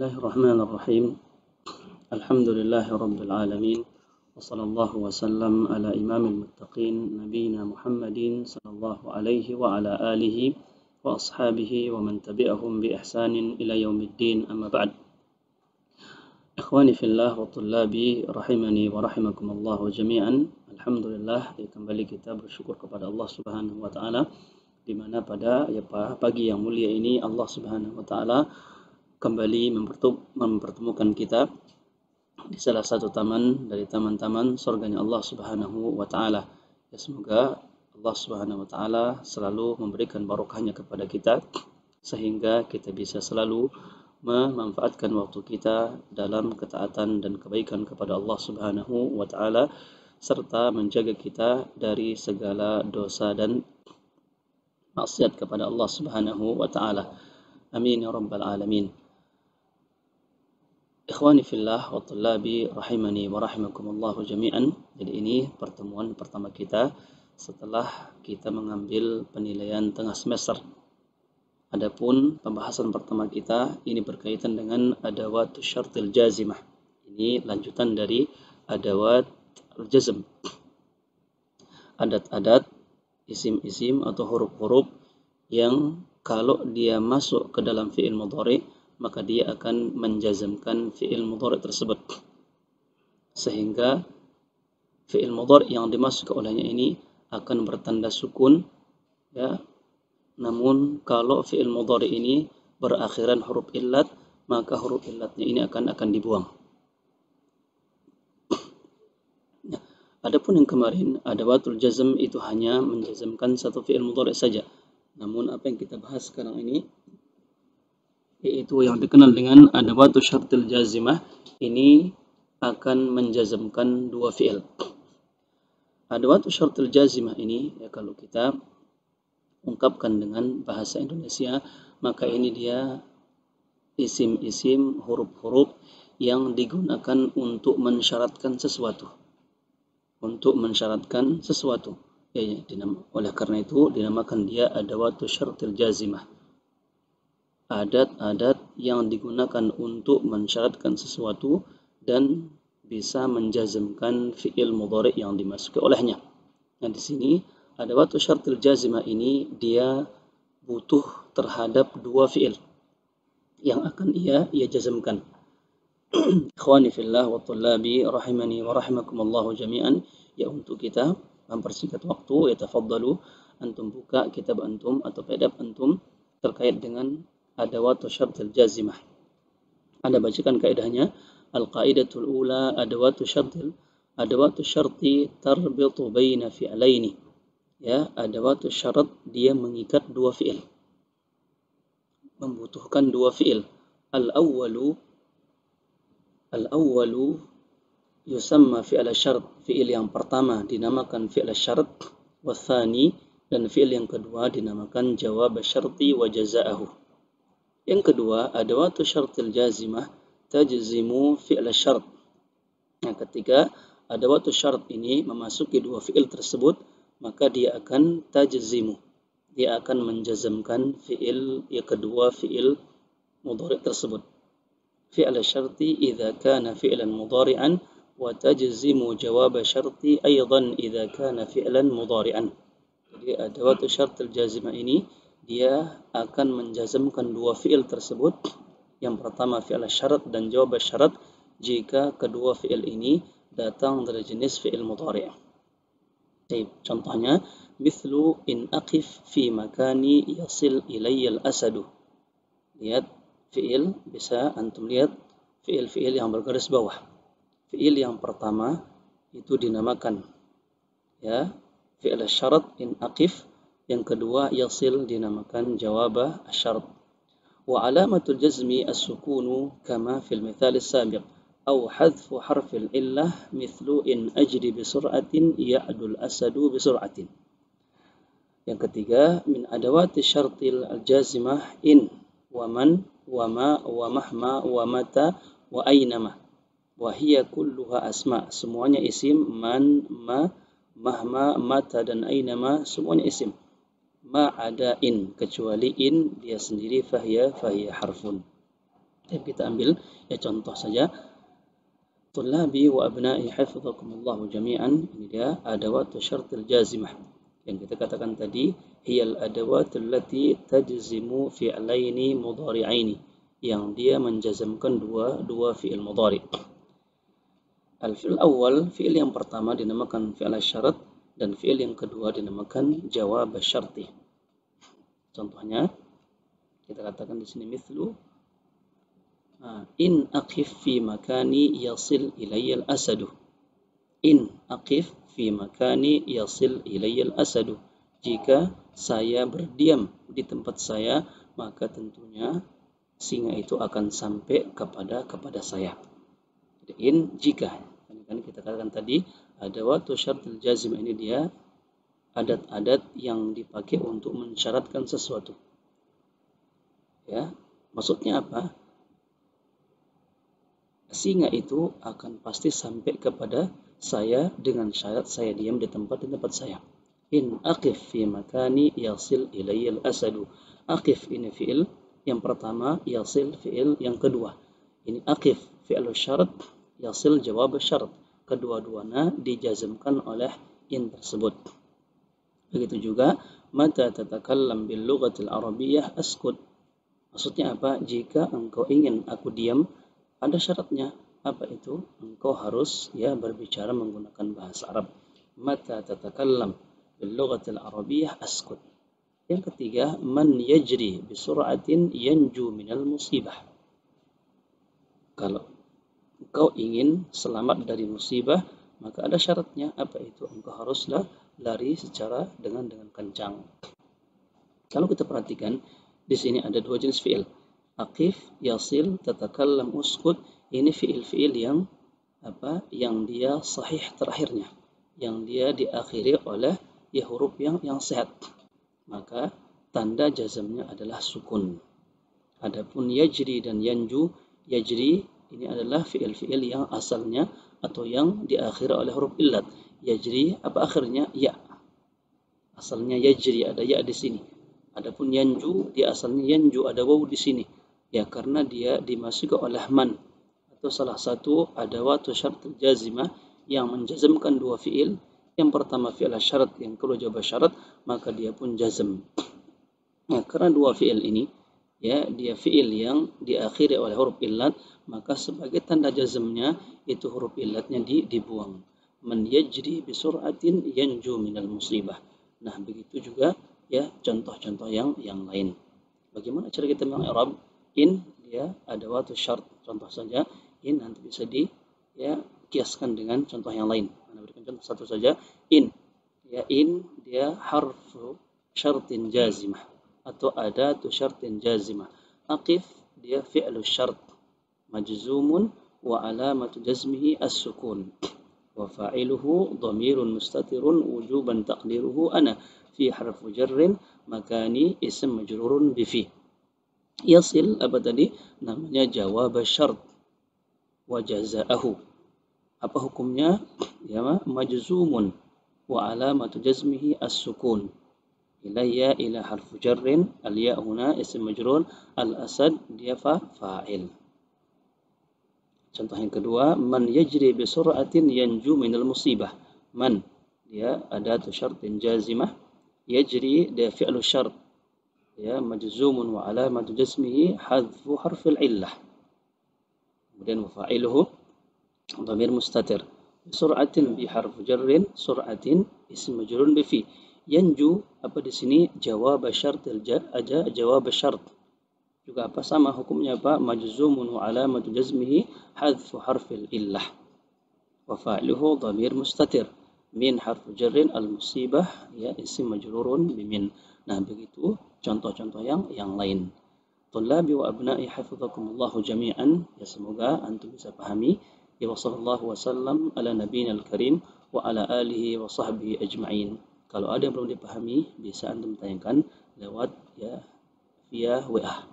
Bismillahirrahmanirrahim. Alhamdulillahi rabbil alamin. Wa sallallahu wa sallam ala imamil muttaqin nabiyina Muhammadin sallallahu alaihi wa ala alihi wa ashabihi wa man tabi'ahum bi ihsanin ila yaumiddin, amma ba'd. Ikhwani fillah wa tullabi rahimani wa rahimakumullah jami'an. Alhamdulillah, kembali kita bersyukur kepada Allah Subhanahu wa taala di mana pada pagi yang mulia ini Allah Subhanahu wa taala kembali mempertemukan kita di salah satu taman dari taman-taman surganya Allah Subhanahu wa taala. Ya, semoga Allah Subhanahu wa taala selalu memberikan barokahnya kepada kita sehingga kita bisa selalu memanfaatkan waktu kita dalam ketaatan dan kebaikan kepada Allah Subhanahu wa taala serta menjaga kita dari segala dosa dan maksiat kepada Allah Subhanahu wa taala. Amin ya rabbal alamin. Ikhwani fillah wa tullabi rahimani wa rahimakumullah jami'an. Jadi ini pertemuan pertama kita setelah kita mengambil penilaian tengah semester. Adapun pembahasan pertama kita ini berkaitan dengan adawat syartil jazimah. Ini lanjutan dari adawat al-jazm. Adat-adat, isim-isim atau huruf-huruf yang kalau dia masuk ke dalam fi'il mudhari maka dia akan menjazmkan fi'il mudhari tersebut sehingga fi'il mudhari yang dimasukkan olehnya ini akan bertanda sukun, ya. Namun kalau fi'il mudhari ini berakhiran huruf illat maka huruf illatnya ini akan dibuang. Nah, adapun yang kemarin adawatul jazm itu hanya menjazmkan satu fi'il mudhari saja. Namun apa yang kita bahas sekarang ini yaitu yang dikenal dengan adawatu syartil jazimah, ini akan menjazmkan dua fi'il. Adawatu syartil jazimah ini, ya, kalau kita ungkapkan dengan bahasa Indonesia, maka ini dia isim-isim, huruf-huruf yang digunakan untuk mensyaratkan sesuatu. Untuk mensyaratkan sesuatu. Oleh karena itu dinamakan dia adawatu syartil jazimah. Adat-adat yang digunakan untuk mensyaratkan sesuatu dan bisa menjazmkan fi'il mudhari yang dimasuki olehnya. Nah, di sini adawatu syartil jazimah ini dia butuh terhadap dua fi'il yang akan ia jazmkan. Ikhwani fillah wa tullabi rahimani wa rahimakumullah jami'an. Ya, untuk kita mempersingkat waktu, ya, tafaddalu antum buka kitab antum atau PDF antum terkait dengan adawatu syartil jazimah. Anda bacakan kaidahnya. Al-qaidatul ula adawatu syarti tarbitu baina fi'laini. Ya, adawatu syarat dia mengikat dua fi'il. Membutuhkan dua fi'il. Al-awwalu yusamma fi'il syarat. Fi'il yang pertama dinamakan fi'il syarat. Wathani, dan fi'il yang kedua dinamakan jawab syarti wa jazaahu. Yang kedua, adawatu syartil jazimah tajzimu fi'l syart. Nah, ketika adawatu syart ini memasuki dua fi'il tersebut, maka dia akan tajzimu. Dia akan menjazmkan fi'il yang kedua, fi'il mudhari tersebut. Fi'l syarti idza kana fi'lan mudhari'an wa tajzimu jawab syarti aidan idza kana fi'lan mudhari'an. Jadi adawatu syartil jazimah ini dia akan menjazmkan dua fi'il tersebut. Yang pertama fi'il syarat dan jawab syarat jika kedua fi'il ini datang dari jenis fi'il mudhari'. Contohnya, mithlu in aqif fi makani yasil ilayya al-asadu. Lihat fi'il, bisa antum lihat fi'il-fi'il yang bergaris bawah. Fi'il yang pertama itu dinamakan, ya, fi'il syarat in aqif. Yang kedua yasil dinamakan jawab syarat. Wa alamatul jazmi as-sukunu kama fil mithal as-sabiq aw hadfu harfil illah mithlu in ajri bi sur'atin ya'dul asadu bi sur'atin. Yang ketiga, min adawati syartil al-jazimah in wa man wa ma wa mahma wa mata wa aynama wa hiya kulluha asma. Semuanya isim. Man, ma, mahma, mata dan aynama semuanya isim. Ma ada in, kecuali in dia sendiri fahiya harfun. Kita ambil ya contoh saja. Tullabi wa abna'i hafizakumullahu jami'an. Ini dia adawatu syartil jazimah. Yang kita katakan tadi, hiyal adawatul lati tajzimu fi'laini mudhari'aini. Yang dia menjazamkan dua fi'il mudhari'. Al-fi'il awal, fi'il yang pertama dinamakan fi'il syarat dan fi'il yang kedua dinamakan jawab syarti. Contohnya kita katakan di sini mithlu in aqif fi makani yasil ilayya al-asadu. In aqif fi makani yasil ilayya al-asadu. Jika saya berdiam di tempat saya, maka tentunya singa itu akan sampai kepada saya. Jadi in jika. Kan kita katakan tadi adawatu syartil jazim ini dia adat-adat yang dipakai untuk mensyaratkan sesuatu. Ya, maksudnya apa? Singa itu akan pasti sampai kepada saya dengan syarat saya diam di tempat saya. In aqif fi makani yasil ilayya al-asadu. Aqif ini fi'il yang pertama, yasil fi'il yang kedua. Ini aqif fi'il syarat, yasil jawab syarat. Kedua-duanya dijazmkan oleh in tersebut. Begitu juga mata tatakallam bil lughatil arabiyyah askut. Maksudnya apa? Jika engkau ingin aku diam, ada syaratnya. Apa itu? Engkau harus berbicara menggunakan bahasa Arab. Mata tatakallam bil lughatil arabiyyah askut. Yang ketiga, man yajri bi sur'atin yanju minal musibah. Kalau engkau ingin selamat dari musibah, maka ada syaratnya. Apa itu? Engkau haruslah lari secara dengan kencang. Kalau kita perhatikan, di sini ada dua jenis fi'il. Aqif, yasil, tatakallam, uskut. Ini fi'il-fi'il yang yang dia sahih terakhirnya, yang dia diakhiri oleh huruf yang sehat. Maka tanda jazamnya adalah sukun. Adapun yajri dan yanju, yajri ini adalah fi'il-fi'il yang asalnya atau yang diakhiri oleh huruf illat. Yajri apa akhirnya? Ya. Asalnya yajri, ada ya di sini. Adapun yanju, dia asalnya yanju, ada waw di sini. Ya, karena dia dimasuki oleh man atau salah satu adawatu syartul jazimah yang menjazmkan dua fi'il. Yang pertama fi'il syarat, yang kedua jawab syarat, maka dia pun jazm. Nah, karena dua fi'il ini dia fi'il yang diakhiri oleh huruf illat, maka sebagai tanda jazmnya itu huruf illatnya dibuang. Man yajri bi sur'atin yanju minal musibah. Nah, begitu juga contoh-contoh yang lain. Bagaimana cara kita mengi'rab? In dia adawatu syart. Contoh saja in nanti bisa kiaskan dengan contoh yang lain. Saya berikan contoh satu saja. In dia harfu syartin jazimah atau adatu syartin jazimah. Aqif dia fi'lu syart majzumun wa alamatu jazmihi as-sukun wa fa'iluhu dhamirun mustatirun wujuban taqdiruhu ana fi harfu jarrin makani ism majrurun bi fi. Yasil apa tadi? Namanya jawab syart wa jazaahu. Apa hukumnya? Majzumun wa alamatu jazmihi as-sukun. Ilayya ila harfu jarrin, al-ya huna ism majrur, al-asad dia fa'il. Contoh yang kedua, man yajri bi sur'atin yanju minal musibah. Man dia adatu syartin jazimah, yajri dia fi'lu syart. Majzumun wa alamatu jazmihi hadfu harfil illah. Kemudian fa'iluhu dhamir mustatir. Sur'atin bi harfu jarrin, sur'atin ism majrurun bi fi. Yanju apa di sini? Jawab syartil jawab syart. Juga apa sama hukumnya apa? Majzumun wa alamatu jazmihi hadfu harfil illah. Wa fa'iluhu dhamir mustatir. Min harfu jarrin al-musibah ism majrurun bi min. Nah, begitu contoh-contoh yang lain. Tullabi wa abna'i hafizakumullahu jami'an. Ya, semoga antum bisa pahami. Wa sallallahu wasallam ala nabiyina al-karim wa ala alihi wa sahbihi ajma'in. Kalau ada yang belum dipahami, bisa antum tanyakan lewat via WA.